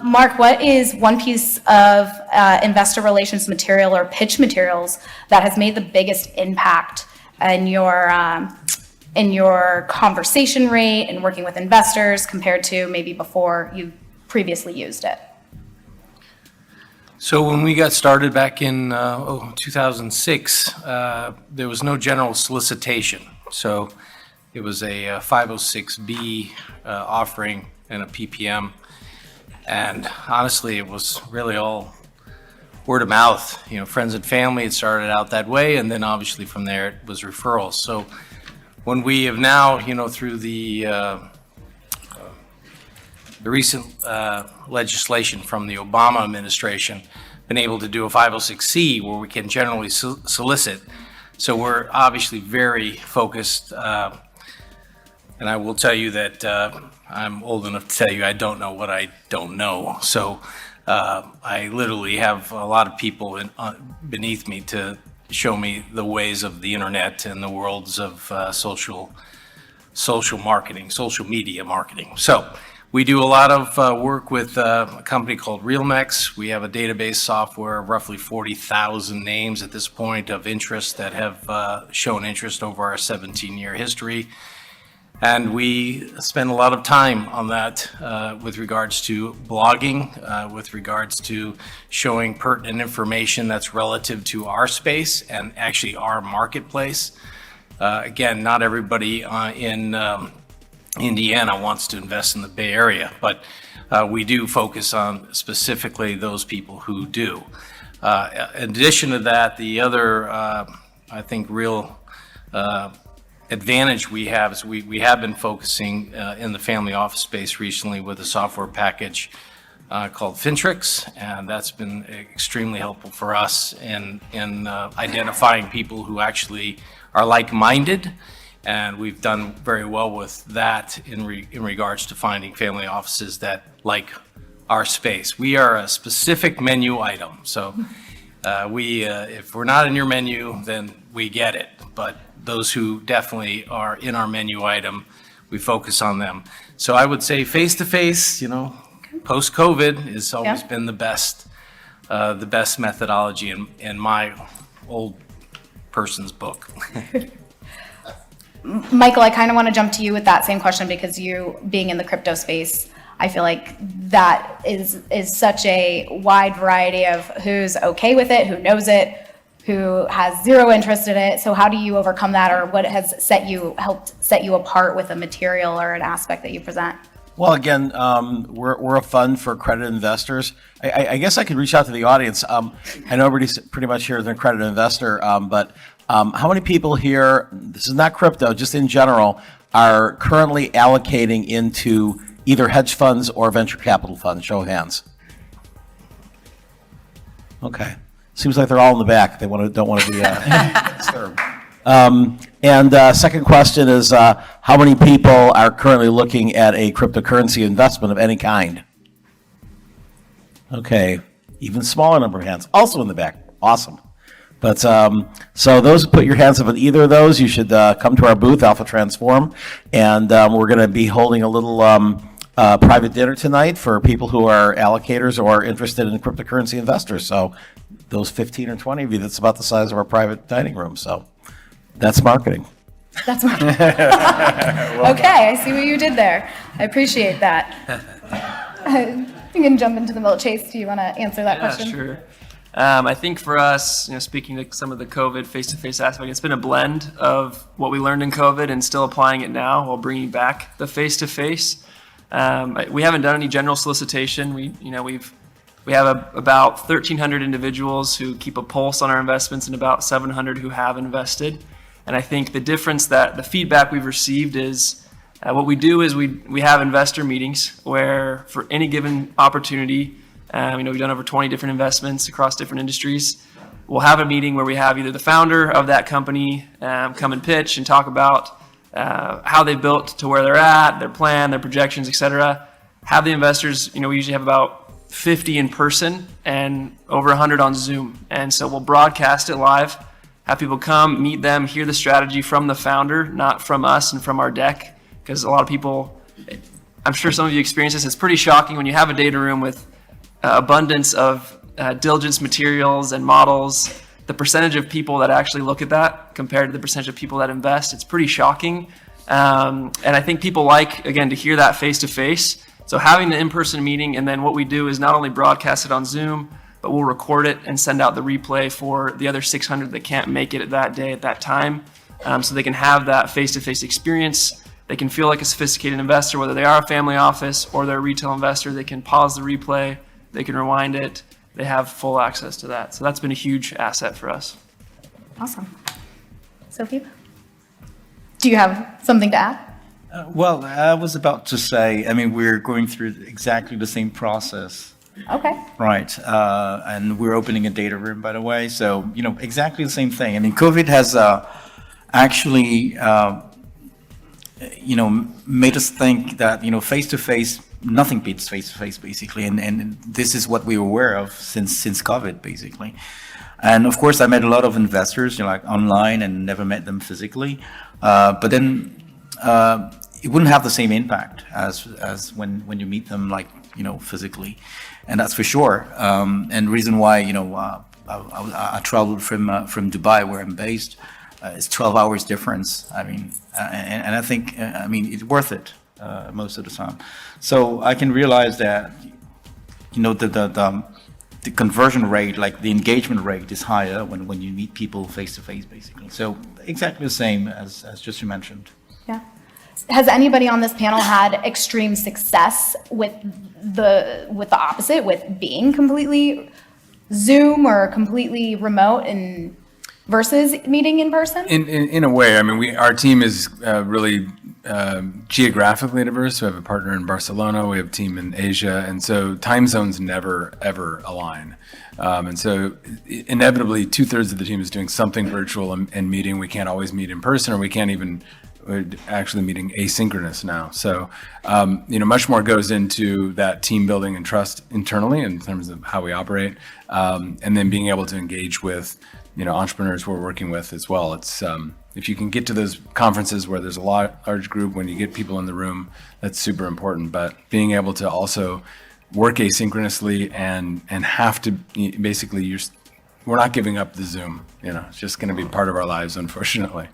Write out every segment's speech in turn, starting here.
Mark, what is one piece of investor relations material or pitch materials that has made the biggest impact in your conversation rate and working with investors compared to maybe before you previously used it? So when we got started back in 2006, there was no general solicitation. So it was a 506B offering and a PPM. And honestly, it was really all word of mouth. Friends and family, it started out that way, and then obviously from there it was referrals. So when we have now, through the recent legislation from the Obama administration, been able to do a 506C where we can generally solicit. So we're obviously very focused, and I will tell you that I'm old enough to tell you I don't know what I don't know. So I literally have a lot of people beneath me to show me the ways of the internet and the worlds of social marketing, social media marketing. So we do a lot of work with a company called RealMex. We have a database software of roughly 40,000 names at this point of interest that have shown interest over our 17-year history. And we spend a lot of time on that with regards to blogging, with regards to showing pertinent information that's relative to our space and actually our marketplace. Again, not everybody in Indiana wants to invest in the Bay Area, but we do focus on specifically those people who do. In addition to that, the other, I think, real advantage we have is we have been focusing in the family office space recently with a software package called Fintrix, and that's been extremely helpful for us in identifying people who actually are like-minded, and we've done very well with that in regards to finding family offices that like our space. We are a specific menu item, so if we're not in your menu, then we get it, but those who definitely are in our menu item, we focus on them. So I would say face-to-face, post-COVID has always been the best methodology in my old person's book. Michael, I kind of want to jump to you with that same question because you being in the crypto space, I feel like that is such a wide variety of who's okay with it, who knows it, who has zero interest in it. So how do you overcome that, or what has helped set you apart with a material or an aspect that you present? Well, again, we're a fund for accredited investors. I guess I could reach out to the audience. I know everybody's pretty much here as an accredited investor, but how many people here, this is not crypto, just in general, are currently allocating into either hedge funds or venture capital funds? Show of hands. Okay. Seems like they're all in the back. They don't want to be disturbed. And second question is, how many people are currently looking at a cryptocurrency investment of any kind? Okay, even smaller number of hands, also in the back. Awesome. But so those who put your hands up on either of those, you should come to our booth, Alpha Transform, and we're going to be holding a little private dinner tonight for people who are allocators or interested in cryptocurrency investors. So those 15 or 20 of you, that's about the size of our private dining room. So that's marketing. That's marketing. Okay, I see what you did there. I appreciate that. You can jump into the middle. Chase, do you want to answer that question? Sure. I think for us, speaking to some of the COVID face-to-face aspect, it's been a blend of what we learned in COVID and still applying it now while bringing back the face-to-face. We haven't done any general solicitation. We have about 1,300 individuals who keep a pulse on our investments and about 700 who have invested. And I think the difference that the feedback we've received is what we do is we have investor meetings where for any given opportunity, we've done over 20 different investments across different industries. We'll have a meeting where we have either the founder of that company come and pitch and talk about how they built to where they're at, their plan, their projections, et cetera. Have the investors, we usually have about 50 in person and over 100 on Zoom. And so we'll broadcast it live, have people come, meet them, hear the strategy from the founder, not from us and from our deck, because a lot of people I'm sure some of you experience this. It's pretty shocking when you have a data room with abundance of diligence materials and models. The percentage of people that actually look at that compared to the percentage of people that invest, it's pretty shocking. And I think people like, again, to hear that face-to-face. So having the in-person meeting, and then what we do is not only broadcast it on Zoom, but we'll record it and send out the replay for the other 600 that can't make it that day at that time. So they can have that face-to-face experience. They can feel like a sophisticated investor, whether they are a family office or they're a retail investor. They can pause the replay, they can rewind it. They have full access to that. So that's been a huge asset for us. Awesome. Sophie, do you have something to add? Well, I was about to say, I mean, we're going through exactly the same process. Okay. Right. And we're opening a data room, by the way. So, exactly the same thing. I mean, COVID has actually, made us think that, face-to-face, nothing beats face-to-face, basically. And this is what we were aware of since COVID, basically. And of course, I met a lot of investors, like online, and never met them physically. But then it wouldn't have the same impact as when you meet them, physically. And that's for sure. And the reason why, I traveled from Dubai, where I'm based. It's 12 hours difference. I mean, and I think, it's worth it most of the time. So I can realize that, the conversion rate, like the engagement rate, is higher when you meet people face to face, basically. So exactly the same as just you mentioned. Yeah. Has anybody on this panel had extreme success with the opposite, with being completely Zoom or completely remote and versus meeting in person? In a way, I mean, our team is really geographically diverse. We have a partner in Barcelona, we have a team in Asia, and so time zones never, ever align. And so inevitably, 2/3 of the team is doing something virtual and meeting. We can't always meet in person, or we can't even we're actually meeting asynchronous now. So, much more goes into that team building and trust internally in terms of how we operate, and then being able to engage with, entrepreneurs we're working with as well. It's if you can get to those conferences where there's a large group, when you get people in the room, that's super important. But being able to also work asynchronously and have to basically, we're not giving up the Zoom. It's just going to be part of our lives, unfortunately.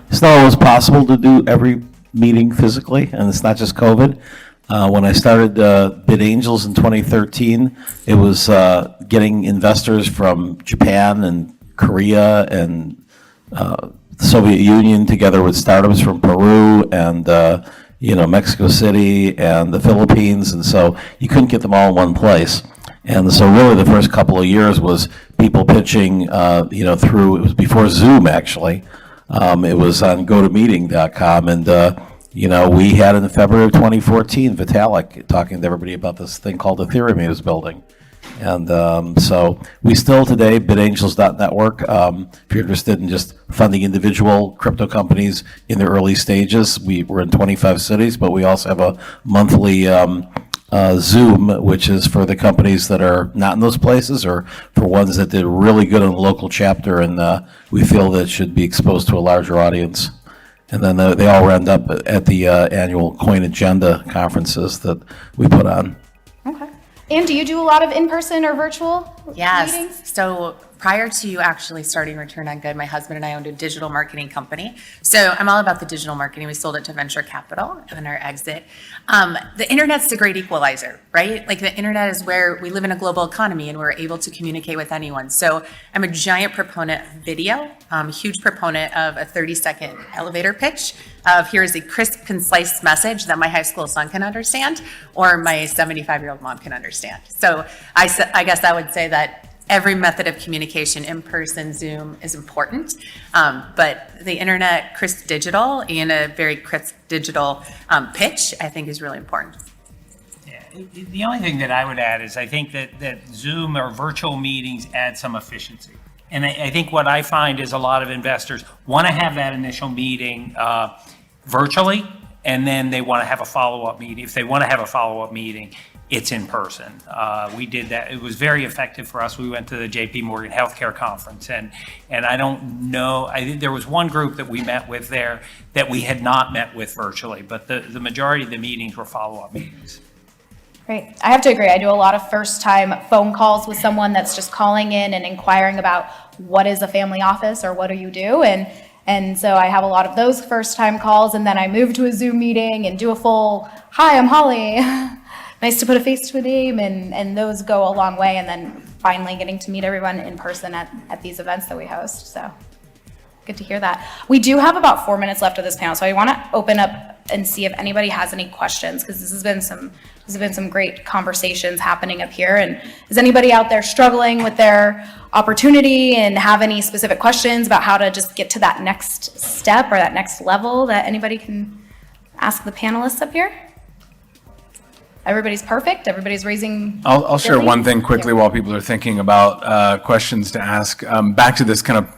It's not always possible to do every meeting physically, and it's not just COVID. When I started Bid Angels in 2013, it was getting investors from Japan and Korea and the Soviet Union, together with startups from Peru and Mexico City and the Philippines, and so you couldn't get them all in one place. And so really the first couple of years was people pitching, through, it was before Zoom actually. It was on GoToMeeting.com, and we had in February of 2014 Vitalik talking to everybody about this thing called Ethereum he was building. And so we still today, bidangels.network, if you're interested in just funding individual crypto companies in their early stages, we're in 25 cities, but we also have a monthly Zoom, which is for the companies that are not in those places, or for ones that did really good in the local chapter, and we feel that should be exposed to a larger audience. And then they all end up at the annual Coin Agenda conferences that we put on. Okay. And do you do a lot of in-person or virtual Yes. meetings? So prior to actually starting Return on Good, my husband and I owned a digital marketing company. So I'm all about the digital marketing. We sold it to venture capital on our exit. The internet's the great equalizer, right? Like the internet is where we live in a global economy and we're able to communicate with anyone. So I'm a giant proponent of video, huge proponent of a 30-second elevator pitch of here is a crisp, concise message that my high school son can understand or my 75-year-old mom can understand. So I guess I would say that every method of communication, in person, Zoom, is important. But the internet, crisp digital, and a very crisp digital pitch, I think is really important. Yeah. The only thing that I would add is I think that Zoom or virtual meetings add some efficiency. And I think what I find is a lot of investors want to have that initial meeting virtually, and then they want to have a follow-up meeting. If they want to have a follow-up meeting, it's in person. We did that. It was very effective for us. We went to the JP Morgan Healthcare Conference, and I don't know, I think there was one group that we met with there that we had not met with virtually, but the majority of the meetings were follow-up meetings. Great. I have to agree. I do a lot of first-time phone calls with someone that's just calling in and inquiring about what is a family office or what do you do, and so I have a lot of those first-time calls, and then I move to a Zoom meeting and do a full, hi, I'm Holly. Nice to put a face to a name, and those go a long way, and then finally getting to meet everyone in person at these events that we host, so good to hear that. We do have about 4 minutes left of this panel, so I want to open up and see if anybody has any questions, because this has been some great conversations happening up here, and is anybody out there struggling with their opportunity and have any specific questions about how to just get to that next step or that next level that anybody can ask the panelists up here? Everybody's perfect. Everybody's raising. I'll share their one hand? thing quickly while people are thinking about questions to ask. Back to this kind of,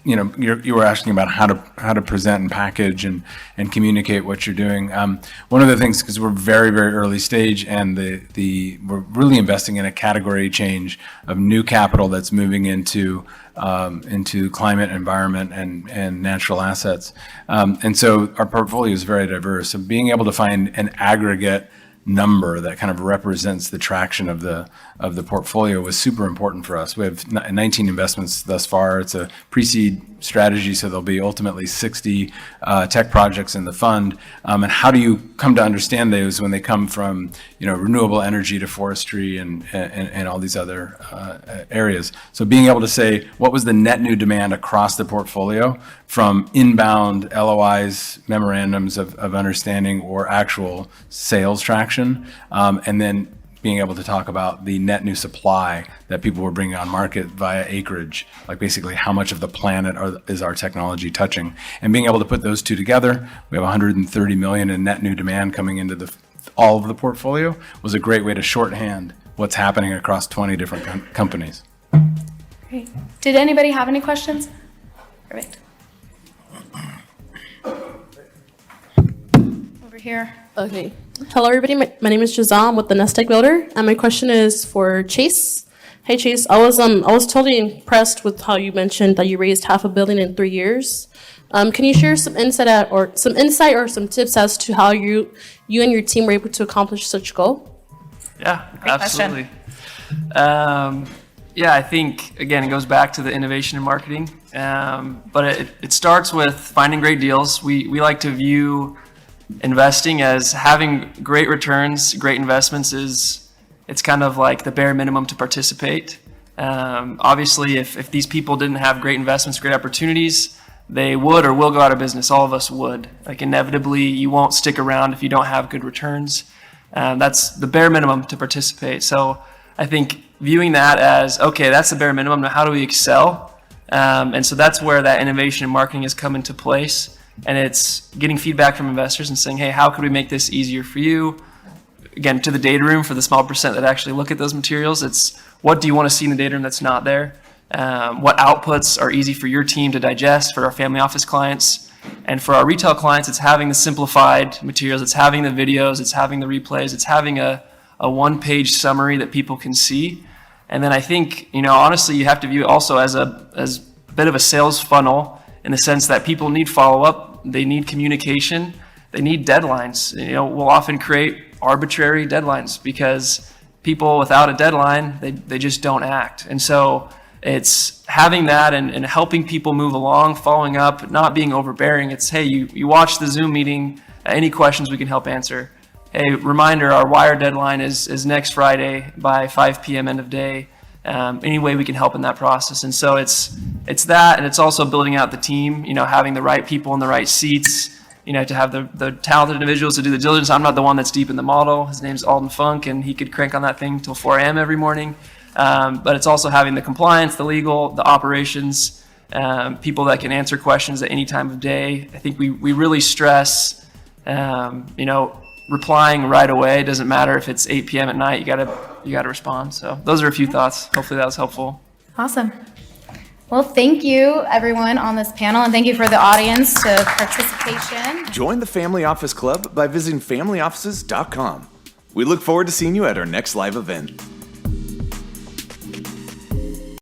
you were asking about how to present and package and communicate what you're doing. One of the things, because we're very, very early stage, and we're really investing in a category change of new capital that's moving into climate, environment, and natural assets. And so our portfolio is very diverse. So being able to find an aggregate number that kind of represents the traction of the portfolio was super important for us. We have 19 investments thus far. It's a pre-seed strategy, so there'll be ultimately 60 tech projects in the fund. And how do you come to understand those when they come from renewable energy to forestry and all these other areas? So being able to say what was the net new demand across the portfolio from inbound LOIs, memorandums of understanding, or actual sales traction, and then being able to talk about the net new supply that people were bringing on market via acreage, like basically how much of the planet is our technology touching, and being able to put those two together. We have 130 million in net new demand coming into all of the portfolio, was a great way to shorthand what's happening across 20 different companies. Great. Did anybody have any questions? Perfect. Over here. Okay. Hello, everybody. My name is Jazam with the Nest Egg Builder, and my question is for Chase. Hey, Chase. I was totally impressed with how you mentioned that you raised $500 million in 3 years. Can you share some insight or some tips as to how you and your team were able to accomplish such a goal? Yeah, Great absolutely. Yeah, I think, again, it goes back to the innovation in marketing, but it starts with finding great deals. We like to view investing as having great returns, great investments it's kind of like the bare minimum to participate. Obviously, if these people didn't have great investments, great opportunities, they would or will go out of business. All of us would. Like inevitably, you won't stick around if you don't have good returns. That's the bare minimum to participate. So I think viewing that as, okay, that's the bare minimum. Now, how do we excel? And so that's where that innovation in marketing has come into place. And it's getting feedback from investors and saying, hey, how could we make this easier for you? Again, to the data room, for the small percent that actually look at those materials, it's what do you want to see in the data room that's not there? What outputs are easy for your team to digest for our family office clients? And for our retail clients, it's having the simplified materials, it's having the videos, it's having the replays, it's having a one-page summary that people can see. And then I think, honestly, you have to view it also as a bit of a sales funnel in the sense that people need follow-up, they need communication, they need deadlines. We'll often create arbitrary deadlines because people without a deadline, they just don't act. And so it's having that and helping people move along, following up, not being overbearing. It's, hey, you watch the Zoom meeting, any questions we can help answer. Hey, reminder, our wire deadline is next Friday by 5 p.m. end of day. Any way we can help in that process. And so it's that, and it's also building out the team, having the right people in the right seats, to have the talented individuals to do the diligence. I'm not the one that's deep in the model. His name's Alden Funk, and he could crank on that thing till 4 a.m. every morning. But it's also having the compliance, the legal, the operations, people that can answer questions at any time of day. I think we really stress, replying right away. It doesn't matter if it's 8 p.m. at night, you gotta respond. So those are a few thoughts. Hopefully that was helpful. Awesome. Well, thank you everyone on this panel, and thank you for the audience to participation. Join the Family Office Club by visiting familyoffices.com. We look forward to seeing you at our next live event.